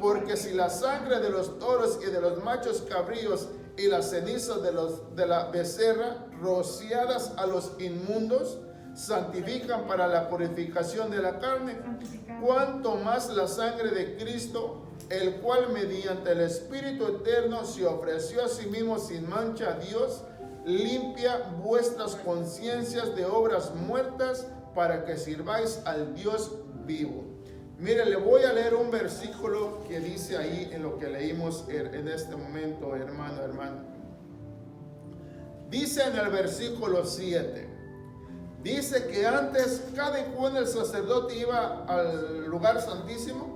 porque si la sangre de los toros y de los machos cabríos y las cenizas de la becerra rociadas a los inmundos santifican para la purificación de la carne, cuanto más la sangre de Cristo, el cual mediante el Espíritu eterno se ofreció a sí mismo sin mancha a Dios, limpia vuestras conciencias de obras muertas para que sirváis al Dios vivo. Mire, le voy a leer un versículo que dice ahí en lo que leímos en este momento, hermano. Dice en el versículo 7, dice que antes cada uno el sacerdote iba al lugar santísimo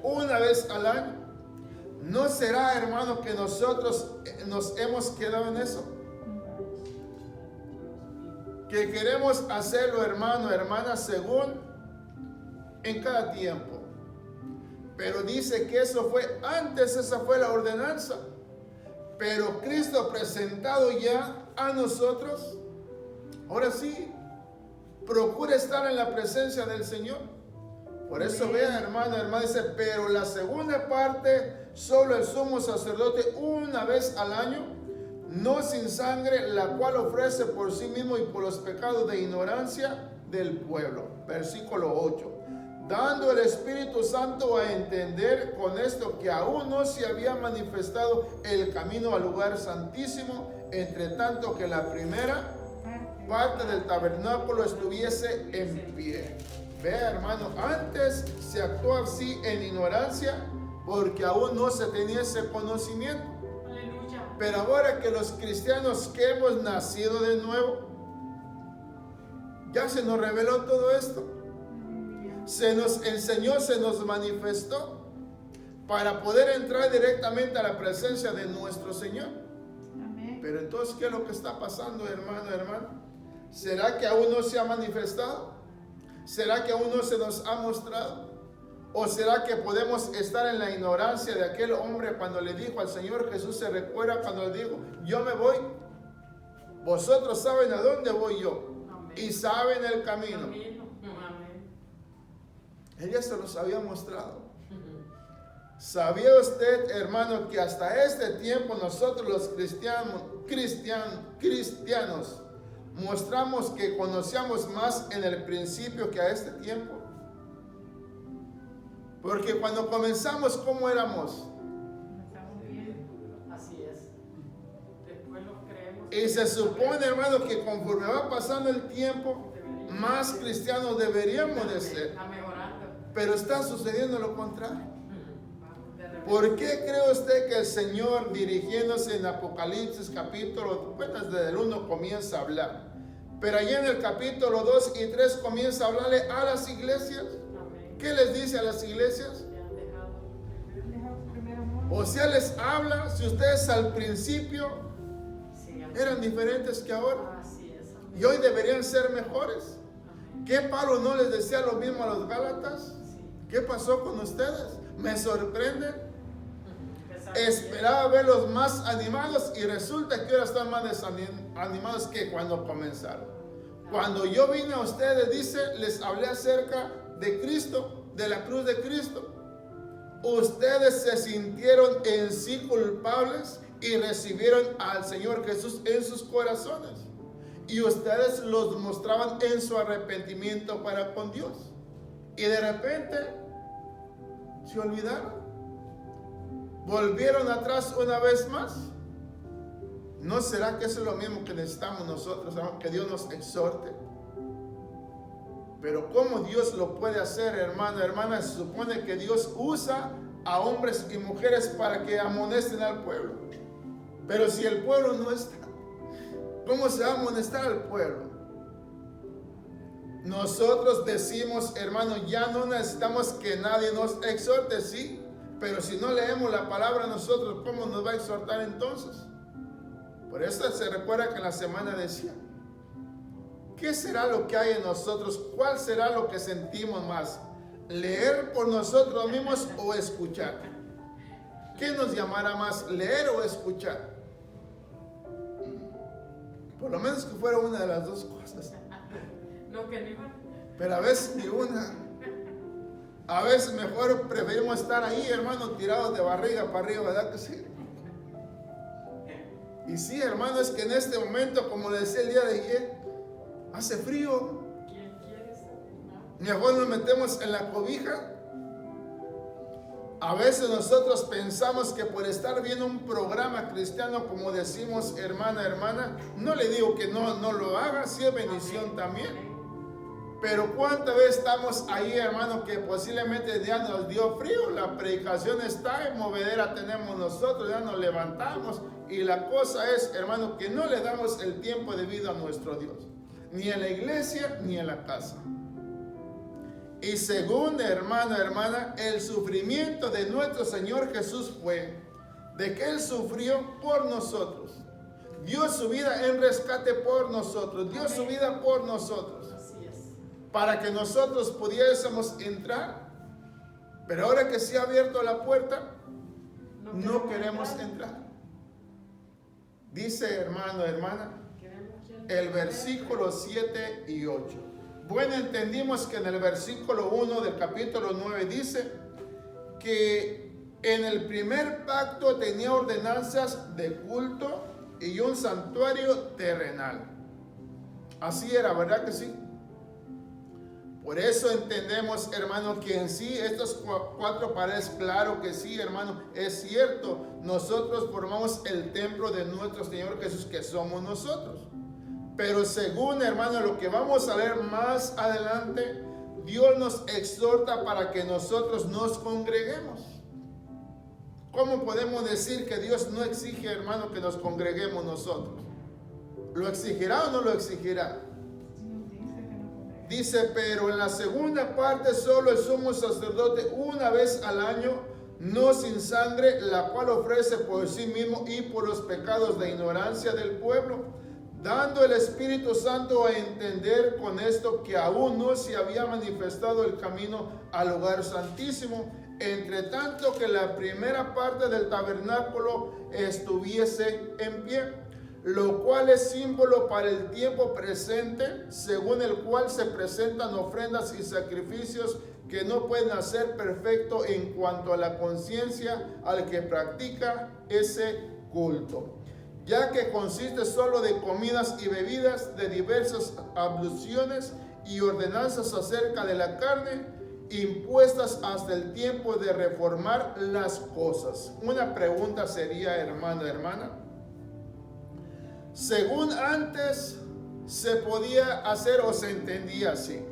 una vez al año. ¿No será, hermano, que nosotros nos hemos quedado en eso? Que queremos hacerlo, hermano, hermana, según en cada tiempo. Pero dice que eso fue antes, esa fue la ordenanza. Pero Cristo presentado ya a nosotros, ahora sí, procura estar en la presencia del Señor. Por eso vea, hermano, dice, pero la segunda parte, solo el sumo sacerdote una vez al año, no sin sangre, la cual ofrece por sí mismo y por los pecados de ignorancia del pueblo. Versículo 8. Dando el Espíritu Santo a entender con esto que aún no se había manifestado el camino al lugar santísimo, entre tanto que la primera parte del tabernáculo estuviese en pie. Vea, hermano, antes se actuó así en ignorancia porque aún no se tenía ese conocimiento. Aleluya. Pero ahora que los cristianos que hemos nacido de nuevo, ya se nos reveló todo esto. Se nos enseñó, se nos manifestó para poder entrar directamente a la presencia de nuestro Señor. Amén. Pero entonces, ¿qué es lo que está pasando, hermano? ¿Será que aún no se ha manifestado? ¿Será que aún no se nos ha mostrado? ¿O será que podemos estar en la ignorancia de aquel hombre cuando le dijo al Señor Jesús? Se recuerda cuando le dijo, yo me voy, vosotros saben a dónde voy yo. Amén. Y saben el camino. Amén. Él ya se los había mostrado. ¿Sabía usted, hermano, que hasta este tiempo nosotros los cristianos mostramos que conocíamos más en el principio que a este tiempo? Porque cuando comenzamos, ¿cómo éramos? Estamos bien. Así es. Después lo creemos. Y se supone, hermano, que conforme va pasando el tiempo, más cristianos deberíamos de ser. Está mejorando. Pero está sucediendo lo contrario. De repente. ¿Por qué cree usted que el Señor, dirigiéndose en Apocalipsis capítulo, bueno, desde el 1 comienza a hablar, pero allí en el capítulo 2 y 3 comienza a hablarle a las iglesias? Amén. ¿Qué les dice a las iglesias? Ya han dejado. Deja su primer amor. O sea, les habla, si ustedes al principio Sí, amén. eran diferentes que ahora, Así es. Amén. y hoy deberían ser mejores. Amén. ¿Qué Pablo no les decía lo mismo a los Gálatas? Sí. ¿Qué pasó con ustedes? Me sorprende. Empezar Esperaba verlos más animados y resulta que ahora están más desanimados que cuando comenzaron. Cuando yo vine a ustedes, dice, les hablé acerca de Cristo, de la cruz de Cristo. Ustedes se sintieron en sí culpables y recibieron al Señor Jesús en sus corazones. Y ustedes los mostraban en su arrepentimiento para con Dios. Y de repente se olvidaron. Volvieron atrás una vez más. ¿No será que eso es lo mismo que necesitamos nosotros, que Dios nos exhorte? Pero ¿cómo Dios lo puede hacer, hermano, hermana? Se supone que Dios usa a hombres y mujeres para que amonesten al pueblo. Pero si el pueblo no está, ¿cómo se va a amonestar al pueblo? Nosotros decimos, hermano, ya no necesitamos que nadie nos exhorte, sí. Pero si no leemos la palabra nosotros, ¿cómo nos va a exhortar entonces? Por eso se recuerda que en la semana decía, ¿qué será lo que hay en nosotros? ¿Cuál será lo que sentimos más? ¿Leer por nosotros mismos o escuchar? ¿Qué nos llamará más, leer o escuchar? Por lo menos que fuera una de las dos cosas. No, que ni una. Pero a veces ni una. A veces mejor preferimos estar ahí, hermano, tirados de barriga para arriba, ¿verdad que sí? Y sí, hermano, es que en este momento, como le decía el día de ayer, Hace frío. ¿Quién quiere ser? Mejor nos metemos en la cobija. A veces nosotros pensamos que por estar viendo un programa cristiano, como decimos, hermana, no le digo que no lo haga, sí es bendición también. Pero cuántas veces estamos ahí, hermano, que posiblemente ya nos dio frío, la predicación está en movedera, tenemos nosotros, ya nos levantamos. Y la cosa es, hermano, que no le damos el tiempo debido a nuestro Dios, ni en la iglesia ni en la casa. Y según, hermana, el sufrimiento de nuestro Señor Jesús fue de que Él sufrió por nosotros. Dio su vida en rescate por nosotros. Dio su vida por nosotros. Así es. Para que nosotros pudiésemos entrar. Pero ahora que se ha abierto la puerta, no queremos entrar. Dice, hermana, el versículo 7 y 8. Bueno, entendimos que en el versículo 1 del capítulo 9 dice que en el primer pacto tenía ordenanzas de culto y un santuario terrenal. Así era, ¿verdad que sí? Por eso entendemos, hermano, que en sí estos cuatro paredes, claro que sí, hermano, es cierto. Nosotros formamos el templo de nuestro Señor Jesús, que somos nosotros. Pero según, hermano, lo que vamos a leer más adelante, Dios nos exhorta para que nosotros nos congreguemos. ¿Cómo podemos decir que Dios no exige, hermano, que nos congreguemos nosotros? ¿Lo exigirá o no lo exigirá? Dice, pero en la segunda parte solo el sumo sacerdote una vez al año, no sin sangre, la cual ofrece por sí mismo y por los pecados de ignorancia del pueblo, dando el Espíritu Santo a entender con esto que aún no se había manifestado el camino al lugar santísimo, entre tanto que la primera parte del tabernáculo estuviese en pie, lo cual es símbolo para el tiempo presente, según el cual se presentan ofrendas y sacrificios que no pueden hacer perfecto en cuanto a la conciencia al que practica ese culto, ya que consiste solo de comidas y bebidas, de diversas abluciones y ordenanzas acerca de la carne, impuestas hasta el tiempo de reformar las cosas. Una pregunta sería, hermana, según antes se podía hacer o se entendía así.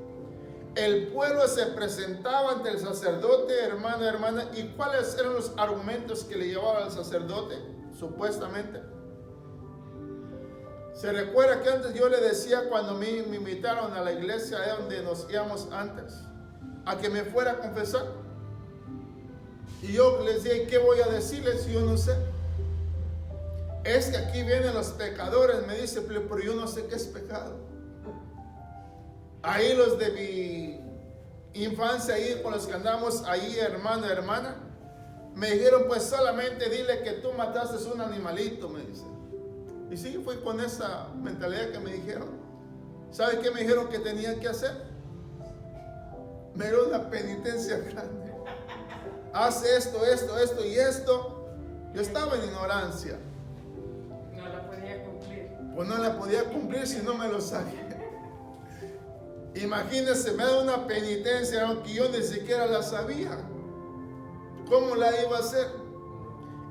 El pueblo se presentaba ante el sacerdote, hermana, ¿y cuáles eran los argumentos que le llevaba al sacerdote, supuestamente? Se recuerda que antes yo le decía, cuando me invitaron a la iglesia donde nos íbamos antes, a que me fuera a confesar. Y yo les decía, ¿qué voy a decirles si yo no sé? Es que aquí vienen los pecadores, me dice, pero yo no sé qué es pecado. Ahí los de mi infancia, ahí con los que andamos ahí, hermana, me dijeron, pues solamente dile que tú mataste un animalito, me dice. Y sí, fue con esa mentalidad que me dijeron. ¿Sabe qué me dijeron que tenía que hacer? Me dieron una penitencia grande. Hace esto y esto. Yo estaba en ignorancia. No la podía cumplir. Pues no la podía cumplir si no me lo saqué. Imagínense, me da una penitencia aunque yo ni siquiera la sabía. ¿Cómo la iba a hacer?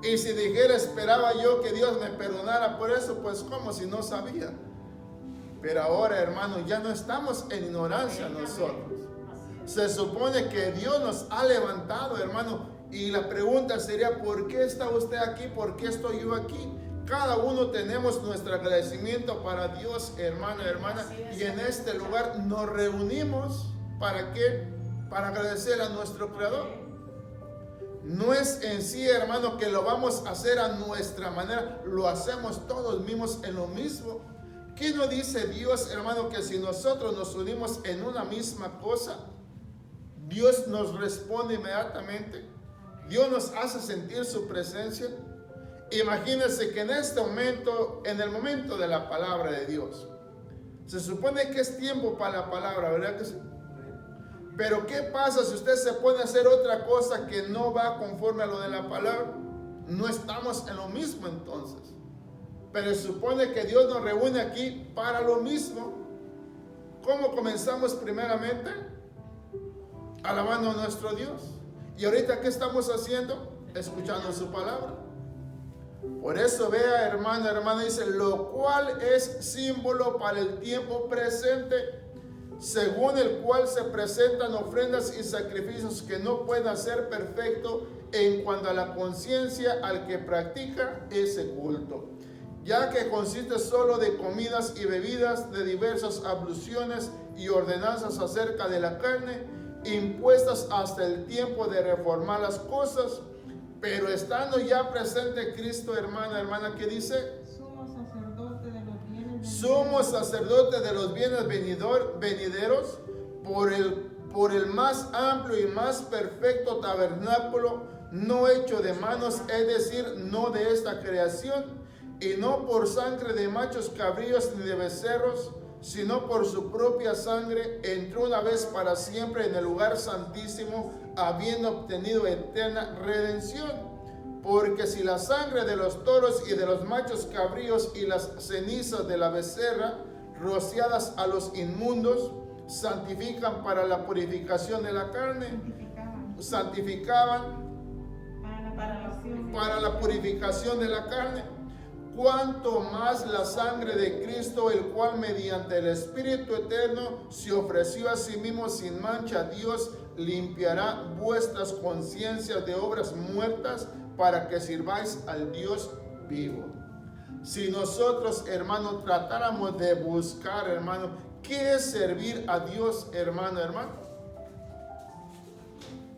Y si dijera, esperaba yo que Dios me perdonara por eso, pues como si no sabía. Pero ahora, hermano, ya no estamos en ignorancia nosotros. Se supone que Dios nos ha levantado, hermano. Y la pregunta sería, ¿por qué está usted aquí? ¿Por qué estoy yo aquí? Cada uno tenemos nuestro agradecimiento para Dios, hermana. Y en este lugar nos reunimos, ¿para qué? Para agradecer a nuestro Creador. No es en sí, hermano, que lo vamos a hacer a nuestra manera. Lo hacemos todos mismos en lo mismo. ¿Qué nos dice Dios, hermano? Que si nosotros nos unimos en una misma cosa, Dios nos responde inmediatamente. Dios nos hace sentir su presencia. Imagínense que en este momento, en el momento de la palabra de Dios, se supone que es tiempo para la palabra, ¿verdad que sí? Pero ¿qué pasa si usted se pone a hacer otra cosa que no va conforme a lo de la palabra? No estamos en lo mismo entonces. Pero se supone que Dios nos reúne aquí para lo mismo. ¿Cómo comenzamos primeramente? Alabando a nuestro Dios. Y ahorita, ¿qué estamos haciendo? Escuchando su palabra. Por eso vea, hermano, hermana, dice, lo cual es símbolo para el tiempo presente, según el cual se presentan ofrendas y sacrificios que no pueden hacer perfecto en cuanto a la conciencia al que practica ese culto, ya que consiste solo de comidas y bebidas, de diversas abluciones y ordenanzas acerca de la carne, impuestas hasta el tiempo de reformar las cosas. Pero estando ya presente Cristo, hermana, hermana, ¿qué dice? Somos sacerdote de los bienes venideros por el más amplio y más perfecto tabernáculo, no hecho de manos, es decir, no de esta creación, y no por sangre de machos cabríos ni de becerros, sino por su propia sangre, entró una vez para siempre en el lugar santísimo, habiendo obtenido eterna redención. Porque si la sangre de los toros y de los machos cabríos y las cenizas de la becerra, rociadas a los inmundos, santifican para la purificación de la carne, santificaban para la purificación de la carne, cuanto más la sangre de Cristo, el cual mediante el Espíritu eterno se ofreció a sí mismo sin mancha a Dios, limpiará vuestras conciencias de obras muertas para que sirváis al Dios vivo. Si nosotros, hermano, tratáramos de buscar, hermano, ¿qué es servir a Dios, hermano, hermano?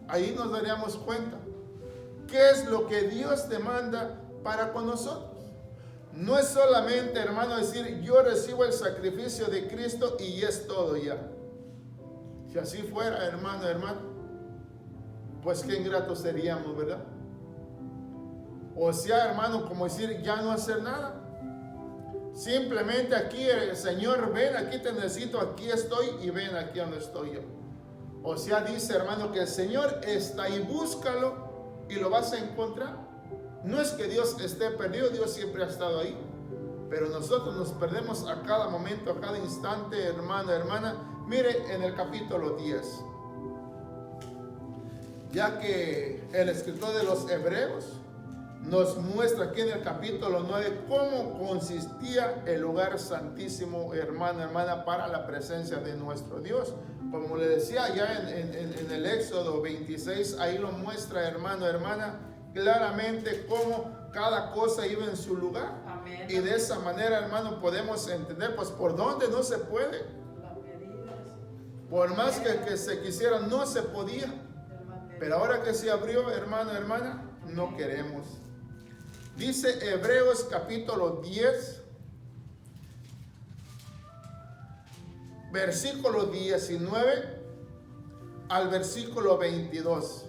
Ahí nos daríamos cuenta. ¿Qué es lo que Dios demanda para con nosotros? No es solamente, hermano, decir yo recibo el sacrificio de Cristo y es todo ya. Si así fuera, hermano, hermano, pues qué ingratos seríamos, ¿verdad? O sea, hermano, como decir ya no hacer nada. Simplemente aquí el Señor, ven, aquí te necesito, aquí estoy y ven aquí donde estoy yo. O sea, dice, hermano, que el Señor está ahí, búscalo y lo vas a encontrar. No es que Dios esté perdido, Dios siempre ha estado ahí, pero nosotros nos perdemos a cada momento, a cada instante, hermano, hermana. Mire en el capítulo 10, ya que el escritor de los Hebreos nos muestra aquí en el capítulo 9 cómo consistía el lugar santísimo, hermano, hermana, para la presencia de nuestro Dios. Como le decía ya en el Éxodo 26, ahí lo muestra, hermano, hermana, claramente cómo cada cosa iba en su lugar. Amén. Y de esa manera, hermano, podemos entender, pues, por dónde no se puede. Por más que se quisiera, no se podía. Pero ahora que se abrió, hermano, hermana, no queremos. Dice Hebreos capítulo 10, versículo 19 al versículo 22.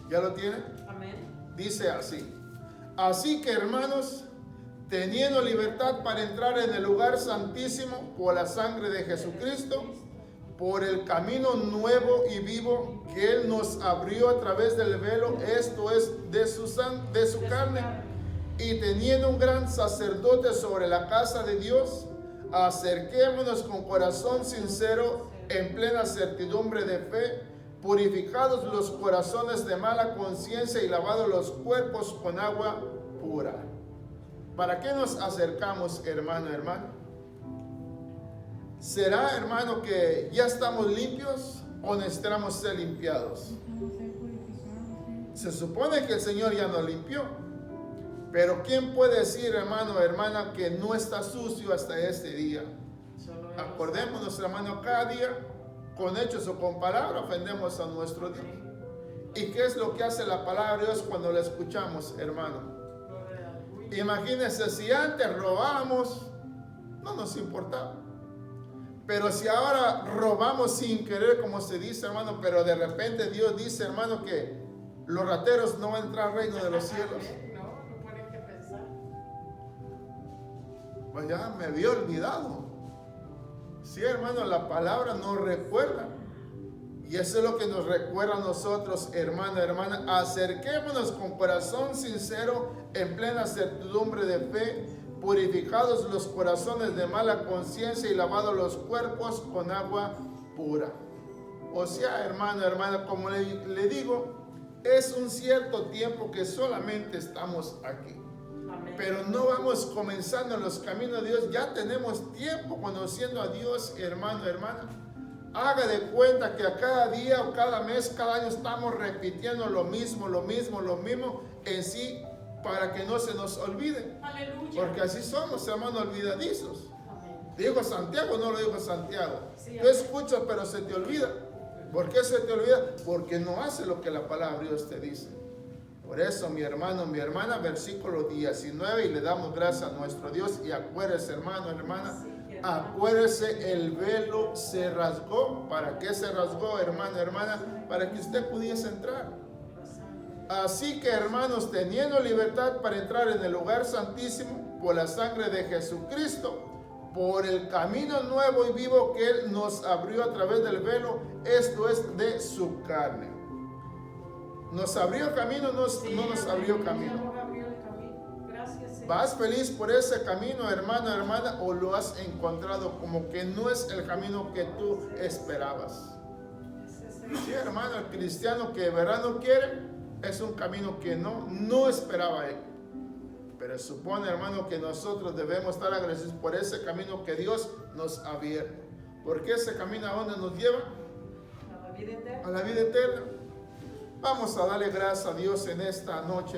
¿Ya lo tienen? Amén. Dice así: así que, hermanos, teniendo libertad para entrar en el lugar santísimo por la sangre de Jesucristo, por el camino nuevo y vivo que Él nos abrió a través del velo, esto es, de su carne, y teniendo un gran sacerdote sobre la casa de Dios, acerquémonos con corazón sincero, en plena certidumbre de fe, purificados los corazones de mala conciencia y lavados los cuerpos con agua pura. ¿Para qué nos acercamos, hermano, hermano? ¿Será, hermano, que ya estamos limpios o necesitamos ser limpiados? Se supone que el Señor ya nos limpió, pero ¿quién puede decir, hermano, hermana, que no está sucio hasta este día? Acordémonos, hermano, cada día, con hechos o con palabras, ofendemos a nuestro Dios. ¿Y qué es lo que hace la palabra de Dios cuando la escuchamos, hermano? Imagínense, si antes robábamos, no nos importaba. Pero si ahora robamos sin querer, como se dice, hermano, pero de repente Dios dice, hermano, que los rateros no van a entrar al reino de los cielos. No ponen que pensar. Pues ya me había olvidado. Sí, hermano, la palabra nos recuerda. Y eso es lo que nos recuerda a nosotros, hermano, hermana. Acerquémonos con corazón sincero, en plena certidumbre de fe, purificados los corazones de mala conciencia y lavados los cuerpos con agua pura. O sea, hermano, hermana, como le digo, es un cierto tiempo que solamente estamos aquí. Amén. Pero no vamos comenzando en los caminos de Dios. Ya tenemos tiempo conociendo a Dios, hermano, hermana. Haga de cuenta que a cada día o cada mes, cada año estamos repitiendo lo mismo en sí, para que no se nos olvide. Aleluya. Porque así somos, hermanos, olvidadizos. Amén. ¿Dijo Santiago o no lo dijo Santiago? Sí, Tú escuchas pero se te olvida. ¿Por qué se te olvida? Porque no hace lo que la palabra de Dios te dice. Por eso, mi hermano, mi hermana, versículo 19, y le damos gracias a nuestro Dios. Y acuérdese, hermano, hermana, acuérdese, el velo se rasgó. ¿Para qué se rasgó, hermano, hermana? Para que usted pudiese entrar. Así que, hermanos, teniendo libertad para entrar en el lugar santísimo por la sangre de Jesucristo, por el camino nuevo y vivo que Él nos abrió a través del velo, esto es de su carne. ¿Nos abrió camino? No nos abrió camino. Nos abrió el camino. Gracias, Señor. ¿Vas feliz por ese camino, hermano, hermana, o lo has encontrado como que no es el camino que tú esperabas? Sí, hermano, el cristiano que de verdad no quiere, es un camino que no esperaba él. Pero supone, hermano, que nosotros debemos estar agradecidos por ese camino que Dios nos ha abierto. Porque ese camino, ¿a dónde nos lleva? A la vida eterna. A la vida eterna. Vamos a darle gracias a Dios en esta noche.